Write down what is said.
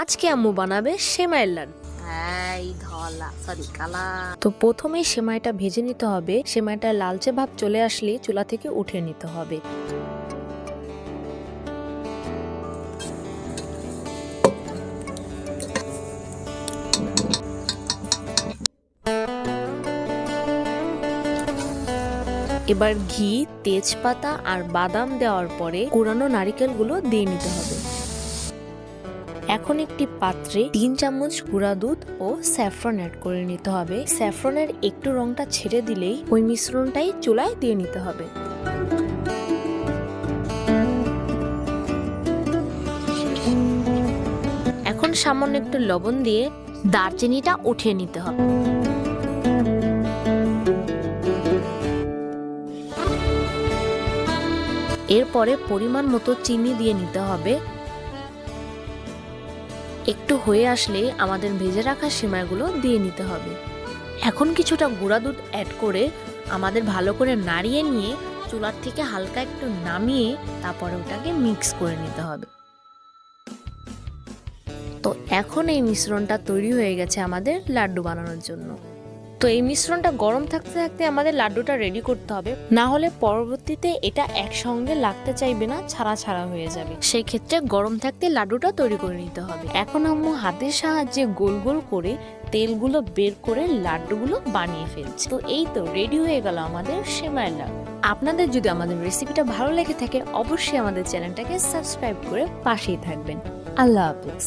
আজকে আম্মু বানাবে সেমাইয়ের লাড্ডু। তো প্রথমে সেমাইটা ভেজে নিতে হবে। সেমাইটা লালচে ভাব চলে আসলে চুলা থেকে উঠে নিতে হবে। এবার ঘি, তেজপাতা আর বাদাম দেওয়ার পরে কোরানো নারিকেলগুলো দিয়ে নিতে হবে। এখন একটি পাত্রে 3 চামচ গুঁড়া দুধ ও স্যাফরন অ্যাড করে নিতে হবে। স্যাফরনের একটু রংটা ছেড়ে দিলেই ওই মিশ্রণটাই চুলায় দিয়ে নিতে হবে। এখন সামান্য একটু লবণ দিয়ে দারচিনিটা উঠিয়ে নিতে হবে। এরপরে পরিমাণ মতো চিনি দিয়ে নিতে হবে। একটু হয়ে আসলে আমাদের ভেজে রাখা সেমাইগুলো দিয়ে নিতে হবে। এখন কিছুটা গুঁড়া দুধ অ্যাড করে আমাদের ভালো করে নাড়িয়ে নিয়ে চুলার থেকে হালকা একটু নামিয়ে তারপরে ওটাকে মিক্স করে নিতে হবে। তো এখন এই মিশ্রণটা তৈরি হয়ে গেছে আমাদের লাড্ডু বানানোর জন্য। তো এই মিশ্রণটা গরম থাকতে থাকতে আমাদের লাড্ডুটা রেডি করতে হবে, না হলে পরবর্তীতে এটা একসঙ্গে লাগতে চাইবে না, ছাড়া ছাড়া হয়ে যাবে। সেই ক্ষেত্রে গরম থাকতে লাড্ডুটা তৈরি করে নিতে হবে। এখন আম্মু হাতের সাহায্যে গোল গোল করে তেলগুলো বের করে লাড্ডুগুলো বানিয়ে ফেলছে। তো এই তো রেডি হয়ে গেল আমাদের সেমাইয়ের লাড্ডু। আপনাদের যদি আমাদের রেসিপিটা ভালো লেগে থাকে অবশ্যই আমাদের চ্যানেলটাকে সাবস্ক্রাইব করে পাশেই থাকবেন। আল্লাহ হাফেজ।